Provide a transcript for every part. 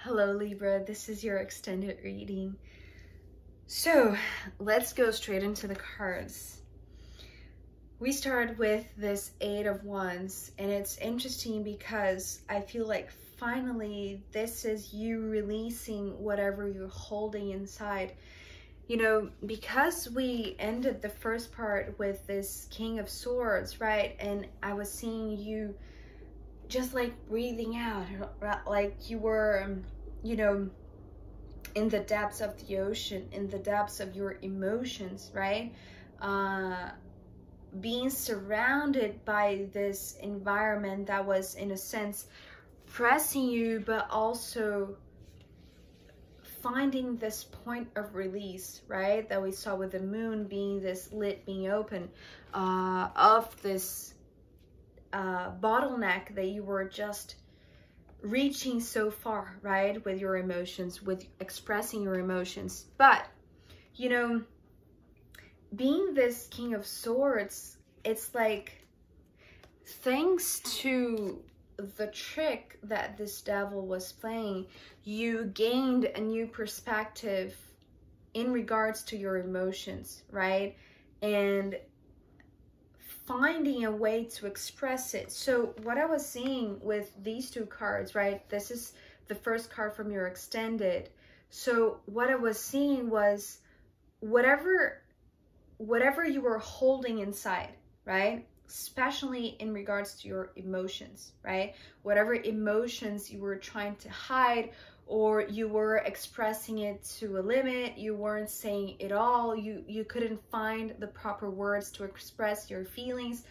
Hello Libra, this is your extended reading. So let's go straight into the cards. We start with this Eight of Wands, and it's interesting because I feel like finally this is you releasing whatever you're holding inside. You know, because we ended the first part with this King of Swords, right? And I was seeing you just like breathing out, like you were, you know, in the depths of the ocean, in the depths of your emotions, right? Being surrounded by this environment that was, in a sense, pressing you, but also finding this point of release, right? That we saw with the moon being this lid being open, of this bottleneck that you were just reaching so far, right? With your emotions, with expressing your emotions. But, you know, being this King of Swords, it's like, thanks to the trick that this devil was playing, you gained a new perspective in regards to your emotions, right? And finding a way to express it. So what I was seeing with these two cards, right? This is the first card from your extended. So what I was seeing was whatever you were holding inside, right? Especially in regards to your emotions, right? Whatever emotions you were trying to hide, or you were expressing it to a limit, you weren't saying it all, you couldn't find the proper words to express your feelings.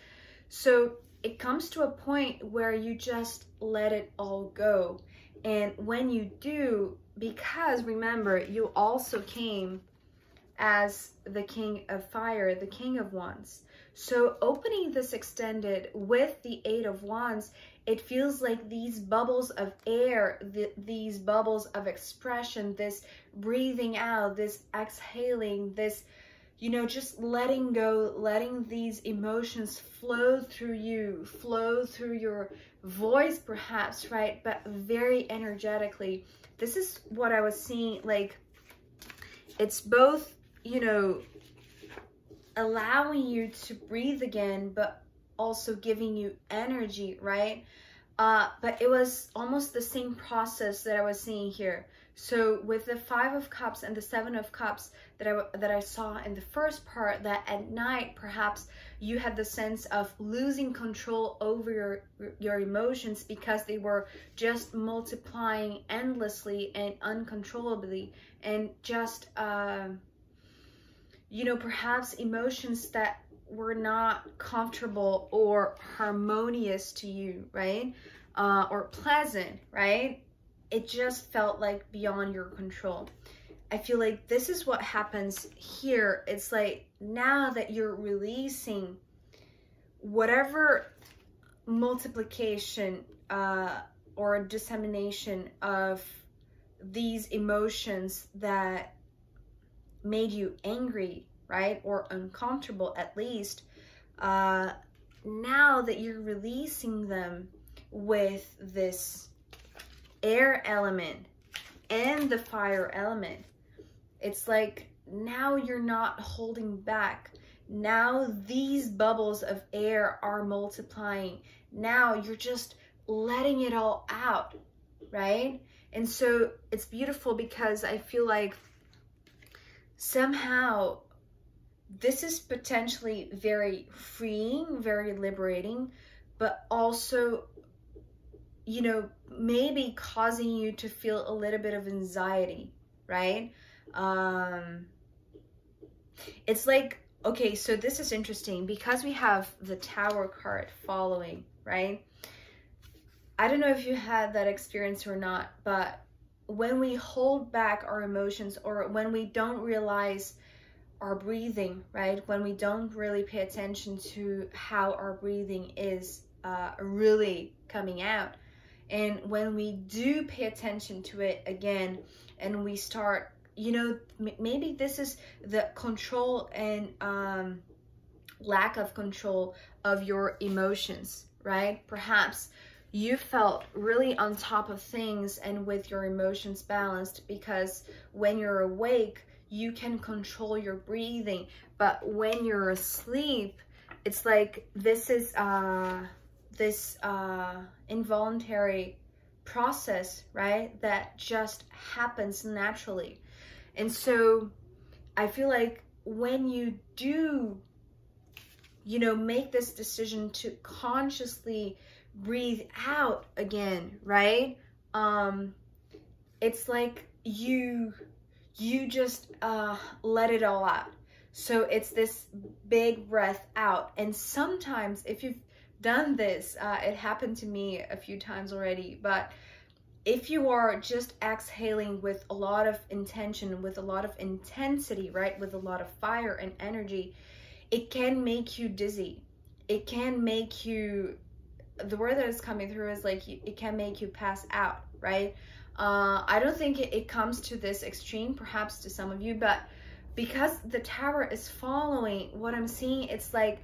So it comes to a point where you just let it all go. And when you do, because remember, you also came as the King of Fire, the King of Wands. So opening this extended with the Eight of Wands, it feels like these bubbles of air, these bubbles of expression, this breathing out, this exhaling, this, you know, just letting go, letting these emotions flow through you, flow through your voice perhaps, right? But very energetically. This is what I was seeing, like, it's both, you know, allowing you to breathe again, but also giving you energy, right? But it was almost the same process that I was seeing here. So with the Five of Cups and the Seven of Cups that I saw in the first part, that at night perhaps you had the sense of losing control over your emotions because they were just multiplying endlessly and uncontrollably, and just you know, perhaps emotions that were not comfortable or harmonious to you, right? Or pleasant, right? It just felt like beyond your control. I feel like this is what happens here. It's like, now that you're releasing whatever multiplication or dissemination of these emotions that made you angry, right? Or uncomfortable at least. Now that you're releasing them with this air element and the fire element, it's like now you're not holding back. Now these bubbles of air are multiplying. Now you're just letting it all out, right? And so it's beautiful because I feel like somehow this is potentially very freeing, very liberating, but also, you know, maybe causing you to feel a little bit of anxiety, right? It's like, okay, so this is interesting because we have the Tower card following, right? I don't know if you had that experience or not, but when we hold back our emotions, or when we don't realize our breathing, right? When we don't really pay attention to how our breathing is really coming out. And when we do pay attention to it again, and we start, you know, maybe this is the control and lack of control of your emotions, right? Perhaps you felt really on top of things and with your emotions balanced, because when you're awake, you can control your breathing. But when you're asleep, it's like this is this involuntary process, right? That just happens naturally. And so I feel like when you do, you know, make this decision to consciously breathe out again, right? It's like you just let it all out. So it's this big breath out. And sometimes if you've done this, it happened to me a few times already, but if you are just exhaling with a lot of intention, with a lot of intensity, right, with a lot of fire and energy, it can make you dizzy. It can make you, the word that is coming through is like, it can make you pass out, right? I don't think it comes to this extreme, perhaps to some of you, but because the tower is following, what I'm seeing, it's like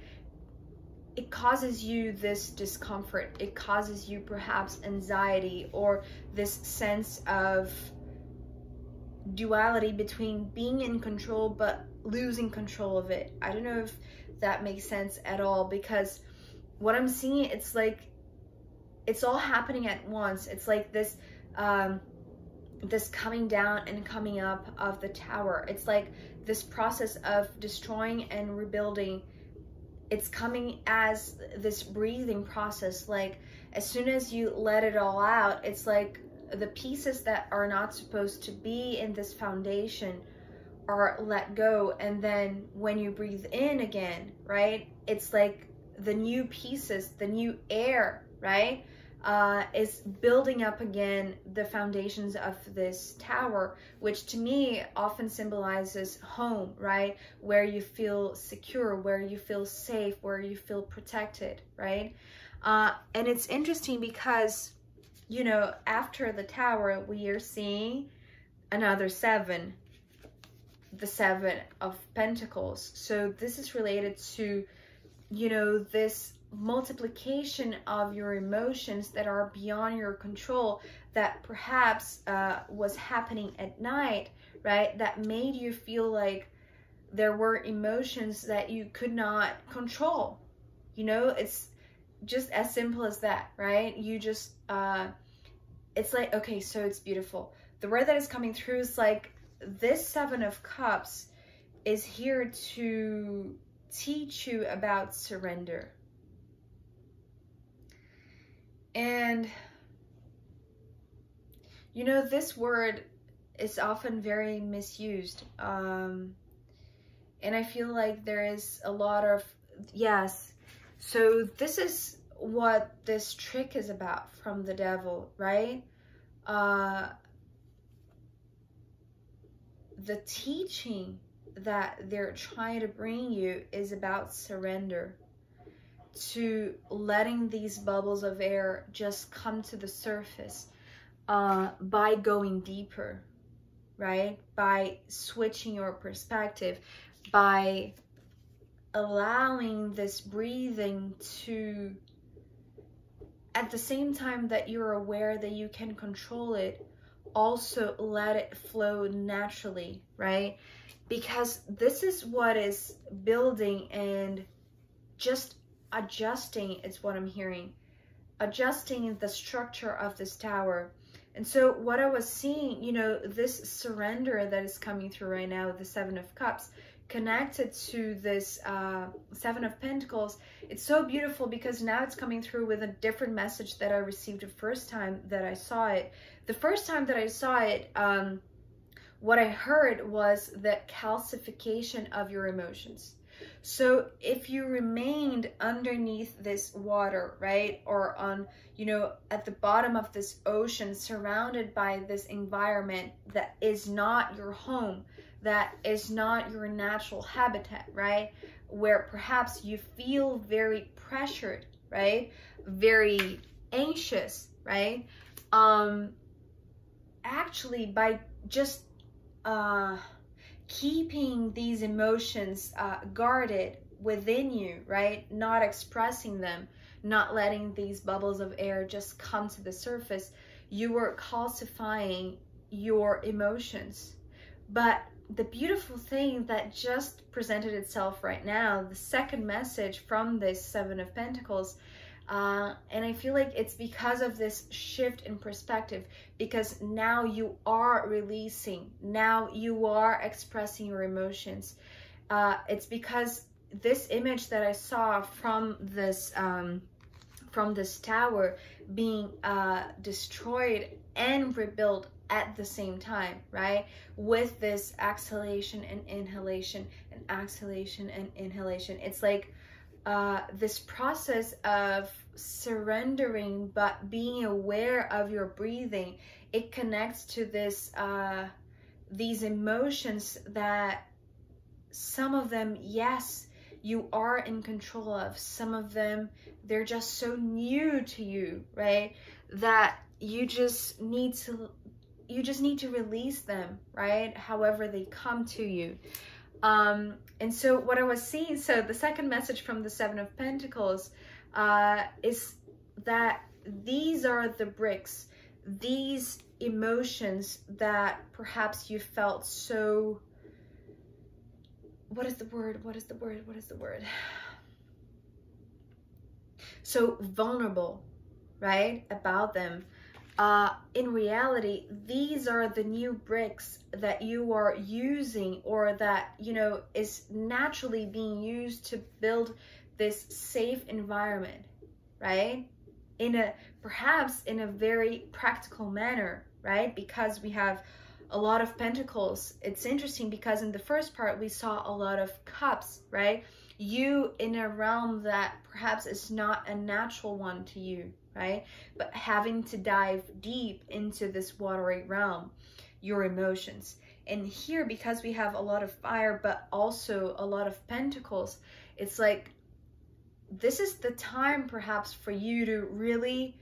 it causes you this discomfort. It causes you perhaps anxiety, or this sense of duality between being in control but losing control of it. I don't know if that makes sense at all, because what I'm seeing, it's like it's all happening at once. It's like this this coming down and coming up of the tower. It's like this process of destroying and rebuilding. It's coming as this breathing process. Like as soon as you let it all out, it's like the pieces that are not supposed to be in this foundation are let go. And then when you breathe in again, right, it's like the new pieces, the new air, right, is building up again the foundations of this tower, which to me often symbolizes home, right, where you feel secure, where you feel safe, where you feel protected, right? And it's interesting because, you know, after the tower, we are seeing another 7, the 7 of Pentacles. So this is related to, you know, this multiplication of your emotions that are beyond your control, that perhaps was happening at night, right? That made you feel like there were emotions that you could not control. You know, it's just as simple as that, right? You just, it's like, okay, so it's beautiful. The word that is coming through is like, this 7 of Cups is here to teach you about surrender. And, you know, this word is often very misused. And I feel like there is a lot of, yes. So this is what this trick is about from the devil, right? The teaching that they're trying to bring you is about surrender, to letting these bubbles of air just come to the surface by going deeper, right? By switching your perspective, by allowing this breathing to, at the same time that you're aware that you can control it, also let it flow naturally, right? Because this is what is building and just adjusting, it's what I'm hearing, adjusting the structure of this tower. And so what I was seeing, you know, this surrender that is coming through right now, the 7 of Cups, connected to this 7 of Pentacles, it's so beautiful because now it's coming through with a different message that I received the first time that I saw it. The first time that I saw it, what I heard was the calcification of your emotions. So if you remained underneath this water, right, or on, you know, at the bottom of this ocean, surrounded by this environment that is not your home, that is not your natural habitat, right, where perhaps you feel very pressured, right, very anxious, right, actually by just keeping these emotions guarded within you, right, not expressing them, not letting these bubbles of air just come to the surface. You were calcifying your emotions. But the beautiful thing that just presented itself right now, the second message from this Seven of Pentacles, and I feel like it's because of this shift in perspective, because now you are releasing, now you are expressing your emotions. It's because this image that I saw from this tower being destroyed and rebuilt at the same time, right? With this exhalation and inhalation, and exhalation and inhalation. It's like this process of surrendering, but being aware of your breathing. It connects to this these emotions that some of them, yes, you are in control of. Some of them, they're just so new to you, right? That you just need to release them, right? However they come to you. And so what I was seeing, so the second message from the Seven of Pentacles is that these are the bricks, these emotions that perhaps you felt so, what is the word? So vulnerable, right? About them. In reality, these are the new bricks that you are using, or that, you know, is naturally being used to build this safe environment, right? Perhaps in a very practical manner, right? Because we have a lot of pentacles. It's interesting because in the first part, we saw a lot of cups, right? You in a realm that perhaps is not a natural one to you, right? But having to dive deep into this watery realm, your emotions. And here, because we have a lot of fire, but also a lot of pentacles, it's like, this is the time perhaps for you to really,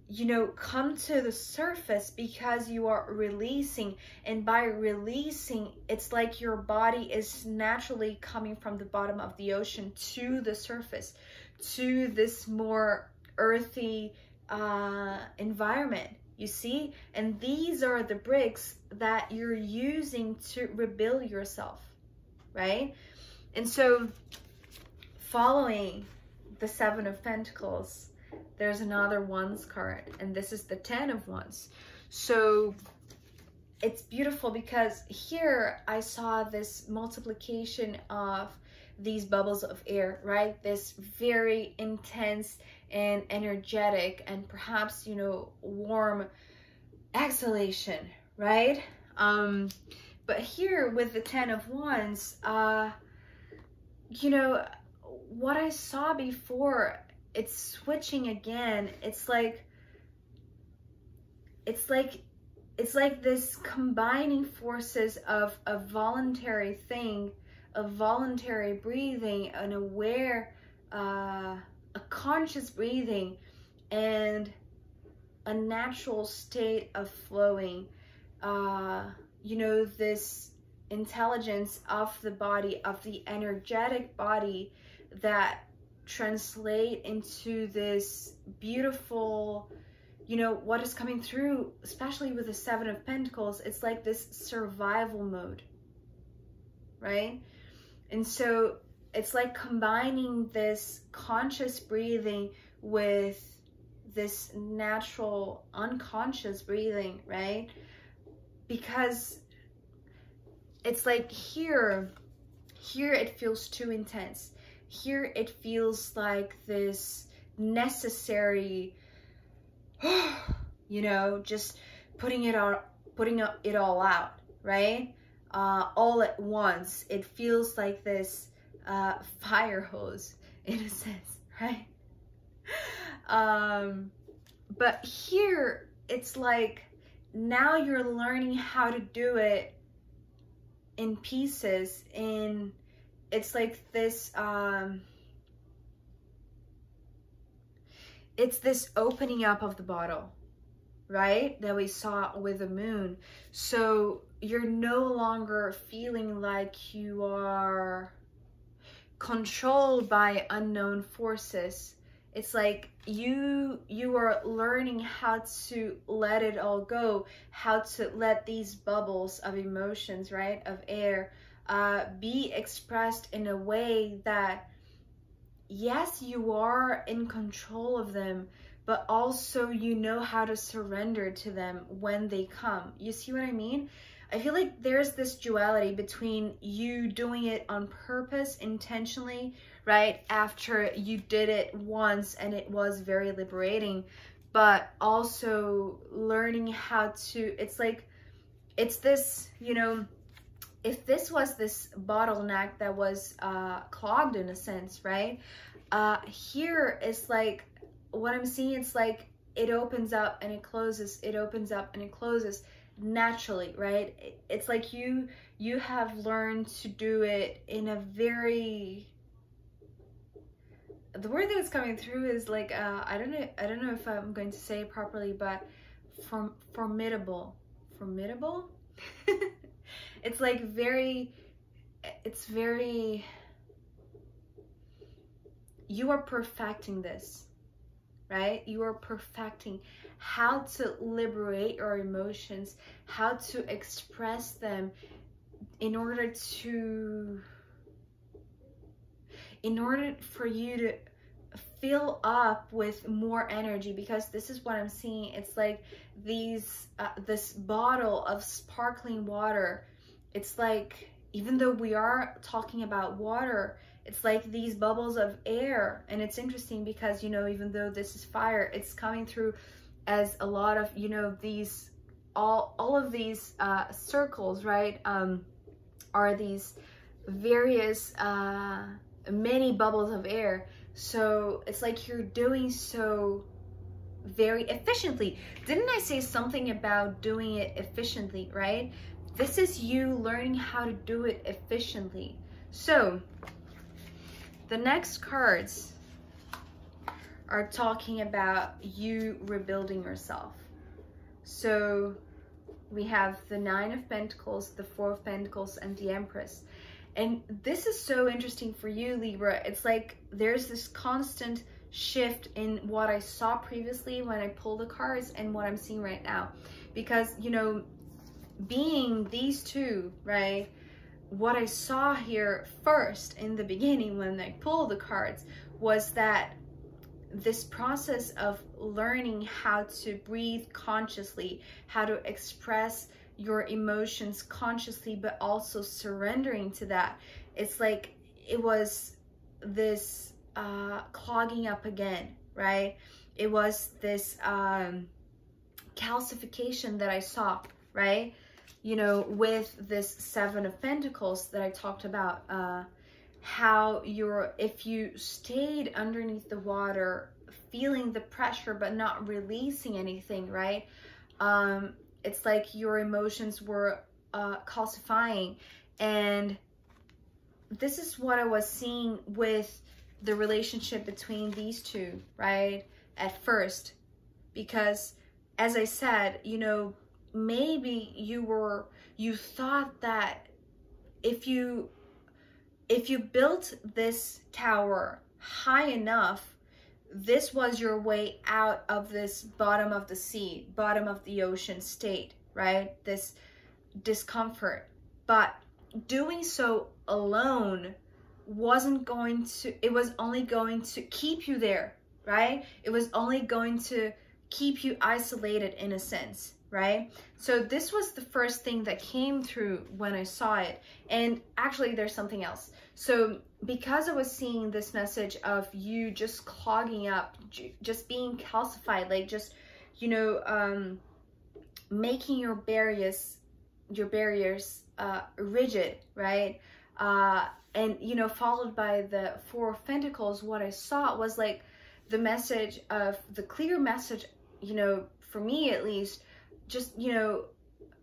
you know, come to the surface, because you are releasing. And by releasing, it's like your body is naturally coming from the bottom of the ocean to the surface, to this more earthy environment, you see? And these are the bricks that you're using to rebuild yourself, right? And so following the Seven of Pentacles, there's another Wands card, and this is the Ten of Wands. So it's beautiful because here I saw this multiplication of these bubbles of air, right? This very intense and energetic and perhaps, you know, warm exhalation, right? But here with the Ten of Wands, you know, what I saw before, it's switching again. It's like this combining forces of a voluntary thing, a voluntary breathing, an aware, a conscious breathing, and a natural state of flowing. You know, this intelligence of the body, of the energetic body, that translate into this beautiful, you know, what is coming through, especially with the Seven of Pentacles. It's like this survival mode, right? And so it's like combining this conscious breathing with this natural unconscious breathing, right? Because it's like here it feels too intense. Here it feels like this necessary, you know, just putting it all out, right? All at once. It feels like this fire hose in a sense, right? But here it's like, now you're learning how to do it in pieces, in it's like this it's this opening up of the bottle, right, that we saw with the moon. So you're no longer feeling like you are controlled by unknown forces. It's like you are learning how to let it all go, how to let these bubbles of emotions, right, of air, be expressed in a way that, yes, you are in control of them, but also you know how to surrender to them when they come. You see what I mean? I feel like there's this duality between you doing it on purpose, intentionally, right? After you did it once and it was very liberating, but also learning how to, it's like, it's this, you know, if this was this bottleneck that was clogged in a sense, right? Here is like, what I'm seeing, it's like it opens up and it closes, it opens up and it closes naturally, right? It's like you have learned to do it in a very, the word that's coming through is like, I don't know if I'm going to say it properly, but formidable. It's like very, it's very, you are perfecting this, right? You are perfecting how to liberate your emotions, how to express them in order for you to fill up with more energy, because this is what I'm seeing. It's like these, this bottle of sparkling water. It's like, even though we are talking about water, it's like these bubbles of air. And it's interesting because, you know, even though this is fire, it's coming through as a lot of, you know, these, all of these circles, right, are these various many bubbles of air. So it's like you're doing so very efficiently. Didn't I say something about doing it efficiently, right? This is you learning how to do it efficiently. So the next cards are talking about you rebuilding yourself. So we have the Nine of Pentacles, the Four of Pentacles, and the Empress. And this is so interesting for you, Libra. It's like there's this constant shift in what I saw previously when I pulled the cards and what I'm seeing right now. Because, you know, being these two, right, what I saw here first in the beginning when I pulled the cards was that this process of learning how to breathe consciously, how to express your emotions consciously, but also surrendering to that. It's like it was this clogging up again, right? It was this calcification that I saw, right? You know, with this Seven of Pentacles that I talked about, how if you stayed underneath the water, feeling the pressure but not releasing anything, right? It's like your emotions were calcifying. And this is what I was seeing with the relationship between these two, right? At first, because as I said, you know, maybe you thought that if you built this tower high enough, this was your way out of this bottom of the sea, bottom of the ocean state, right? This discomfort. But doing so alone wasn't going to, it was only going to keep you there, right? It was only going to keep you isolated in a sense, right? So this was the first thing that came through when I saw it. And actually there's something else. So because I was seeing this message of you just clogging up, just being calcified, like just, you know, making your barriers rigid, right? And, you know, followed by the Four of Pentacles, what I saw was like the message of the clear message, you know, for me at least, just, you know,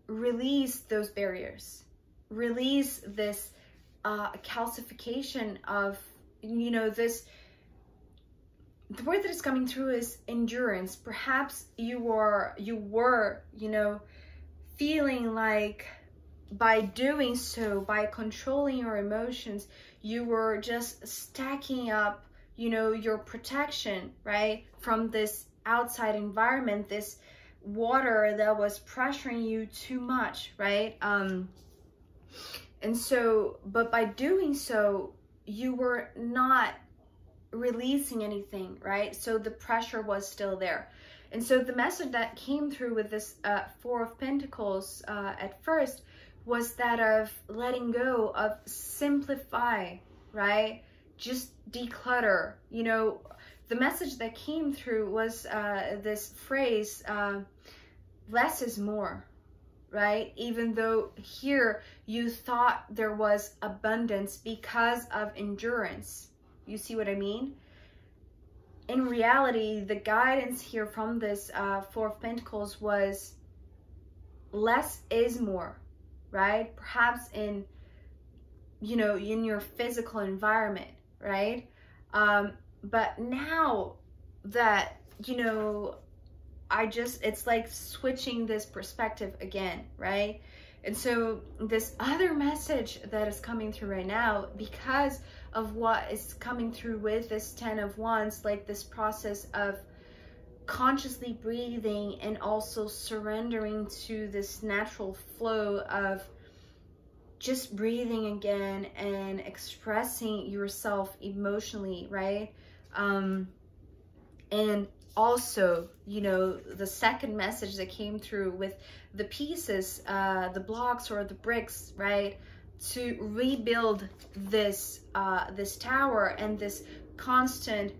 release those barriers, release this calcification of, you know, this, the word that is coming through is endurance. Perhaps you were, you know, feeling like by doing so, by controlling your emotions, you were just stacking up, you know, your protection, right, from this outside environment, this water that was pressuring you too much, right? And so, but by doing so, you were not releasing anything, right? So the pressure was still there. And so the message that came through with this Four of Pentacles at first was that of letting go, of simplify, right? Just declutter. You know, the message that came through was this phrase, less is more, right? Even though here you thought there was abundance because of endurance. You see what I mean? In reality, the guidance here from this Four of Pentacles was less is more, right? Perhaps in, you know, in your physical environment, right? But now that, you know, it's like switching this perspective again, right? And so this other message that is coming through right now, because of what is coming through with this Ten of Wands, like this process of consciously breathing and also surrendering to this natural flow of just breathing again and expressing yourself emotionally, right? And also, you know, the second message that came through with the pieces, the blocks or the bricks, right, to rebuild this this tower and this constant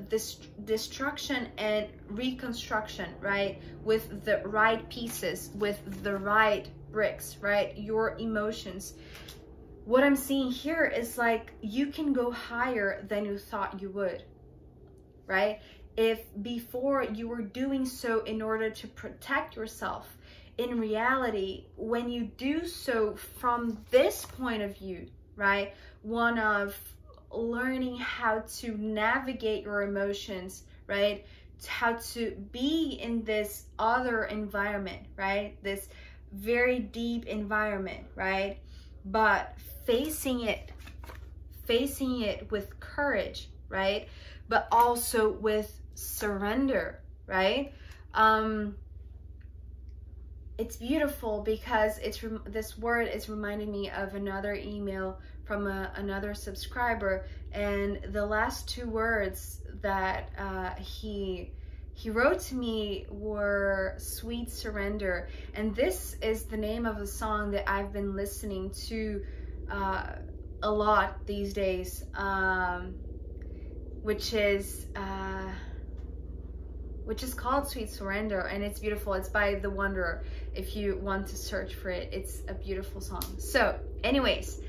this destruction and reconstruction, right, with the right pieces, with the right bricks, right, your emotions. What I'm seeing here is like you can go higher than you thought you would, right? If before you were doing so in order to protect yourself, in reality, when you do so from this point of view, right, one of learning how to navigate your emotions, right, how to be in this other environment, right, this very deep environment, right, but facing it with courage, right, but also with surrender, right? It's beautiful because this word is reminding me of another email from another subscriber, and the last two words that he wrote to me were sweet surrender. And this is the name of a song that I've been listening to a lot these days, which is called Sweet Surrender, and it's beautiful. It's by The Wanderer. If you want to search for it, it's a beautiful song. So anyways,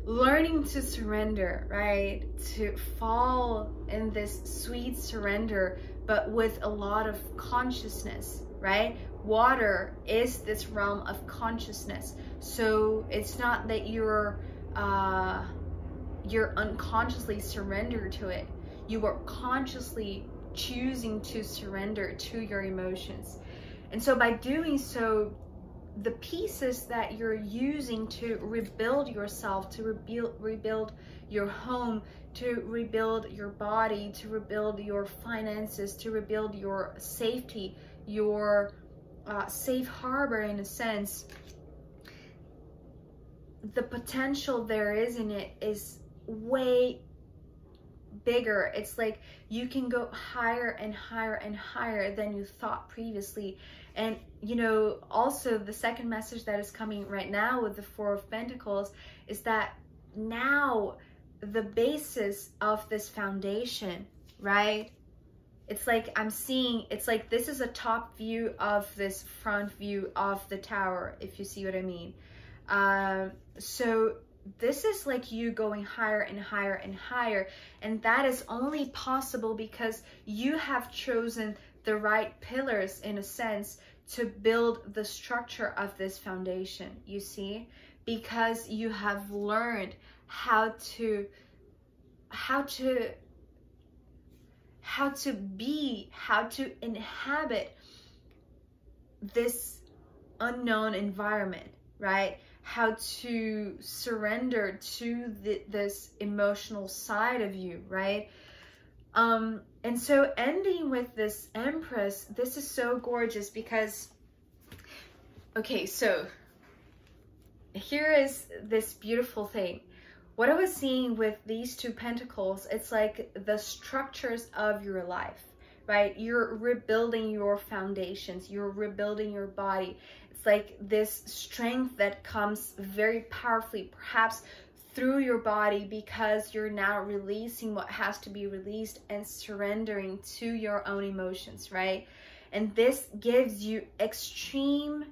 learning to surrender, right? To fall in this sweet surrender, but with a lot of consciousness, right? Water is this realm of consciousness. So it's not that you're unconsciously surrendered to it. You are consciously choosing to surrender to your emotions. And so by doing so, the pieces that you're using to rebuild yourself, to rebuild your home, to rebuild your body, to rebuild your finances, to rebuild your safety, your safe harbor in a sense, the potential there is in it is way bigger. It's like you can go higher and higher and higher than you thought previously. And you know, also the second message that is coming right now with the Four of Pentacles is that now the basis of this foundation, right, it's like I'm seeing, it's like this is a top view of this front view of the tower, if you see what I mean. So this is like you going higher and higher and higher, and that is only possible because you have chosen the right pillars, in a sense, to build the structure of this foundation, you see, because you have learned how to inhabit this unknown environment, right? how to surrender to this emotional side of you, right? And so ending with this Empress, this is so gorgeous because, okay, so here is this beautiful thing. What I was seeing with these two pentacles, it's like the structures of your life, right? You're rebuilding your foundations, you're rebuilding your body. It's like this strength that comes very powerfully, perhaps through your body, because you're now releasing what has to be released and surrendering to your own emotions, right? And this gives you extreme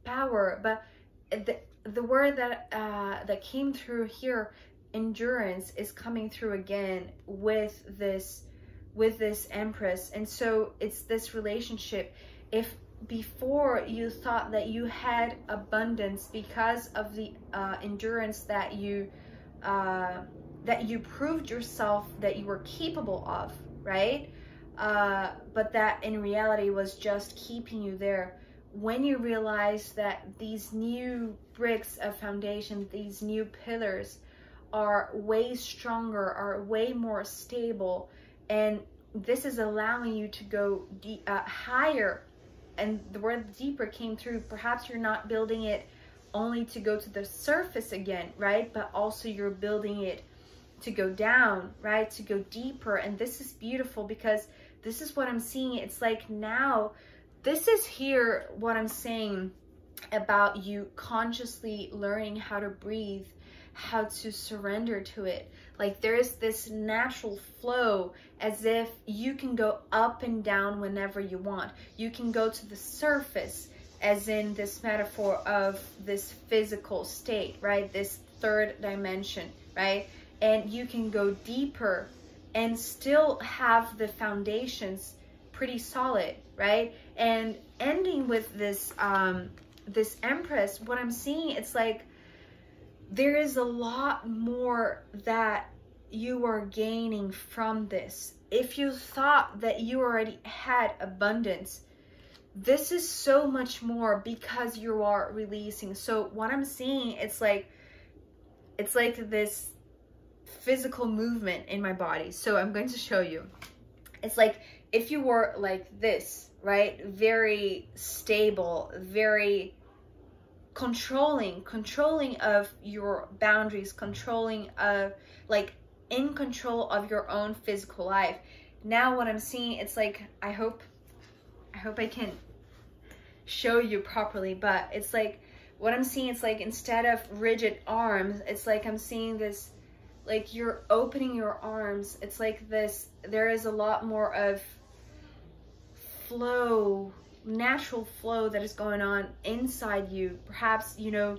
power. But the word that that came through here, endurance, is coming through again with this Empress. And so it's this relationship. If before you thought that you had abundance because of the endurance that you proved yourself that you were capable of, right? But that in reality was just keeping you there. When you realize that these new bricks of foundation, these new pillars are way stronger, are way more stable, and this is allowing you to go higher. And the word deeper came through. Perhaps you're not building it only to go to the surface again, right? But also you're building it to go down, right? To go deeper. And this is beautiful because this is what I'm seeing. It's like now, this is here what I'm saying about you consciously learning how to breathe, how to surrender to it. Like there is this natural flow, as if you can go up and down whenever you want. You can go to the surface, as in this metaphor of this physical state, right? This third dimension, right? And you can go deeper and still have the foundations pretty solid, right? And ending with this this Empress, what I'm seeing, it's like there is a lot more that you are gaining from this. If you thought that you already had abundance, this is so much more because you are releasing. So what I'm seeing, it's like this physical movement in my body. So I'm going to show you. It's like if you were like this, right? Very stable, very controlling of your boundaries, controlling of, like, in control of your own physical life. Now what I'm seeing, it's like, I hope I can show you properly, but it's like what I'm seeing, it's like instead of rigid arms, it's like I'm seeing this, like you're opening your arms. It's like this, there is a lot more of flow, natural flow that is going on inside you, perhaps, you know,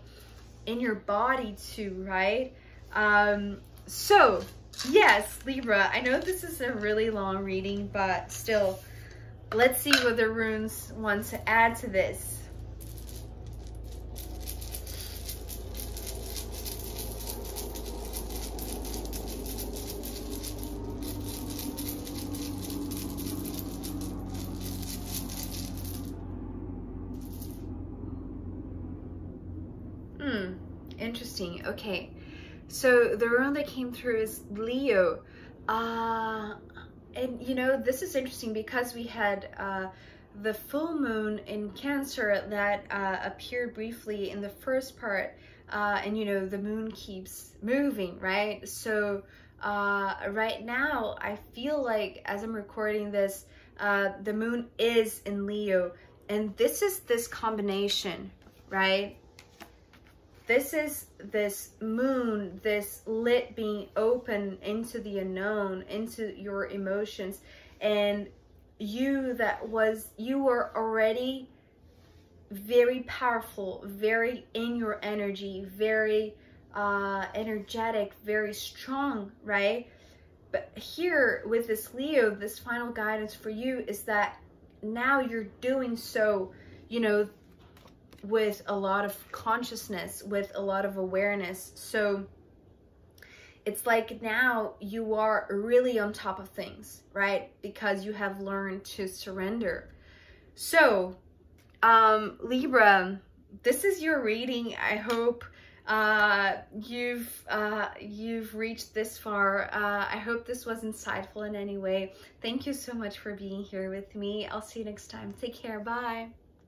in your body too, right? So yes, Libra, I know this is a really long reading, but still, let's see what the runes want to add to this. Interesting. Okay, so the rune that came through is Leo. And you know, this is interesting because we had the full moon in Cancer that appeared briefly in the first part, and you know, the moon keeps moving, right? So right now I feel like, as I'm recording this, the moon is in Leo, and this is this combination, right? This is this moon, this lit being open into the unknown, into your emotions. And you were already very powerful, very in your energy, very energetic, very strong, right? But here with this Leo, this final guidance for you is that now you're doing so, you know, with a lot of consciousness, with a lot of awareness. So it's like now you are really on top of things, right? Because you have learned to surrender. So Libra, this is your reading. I hope you've reached this far. I hope this was insightful in any way. Thank you so much for being here with me. I'll see you next time. Take care. Bye.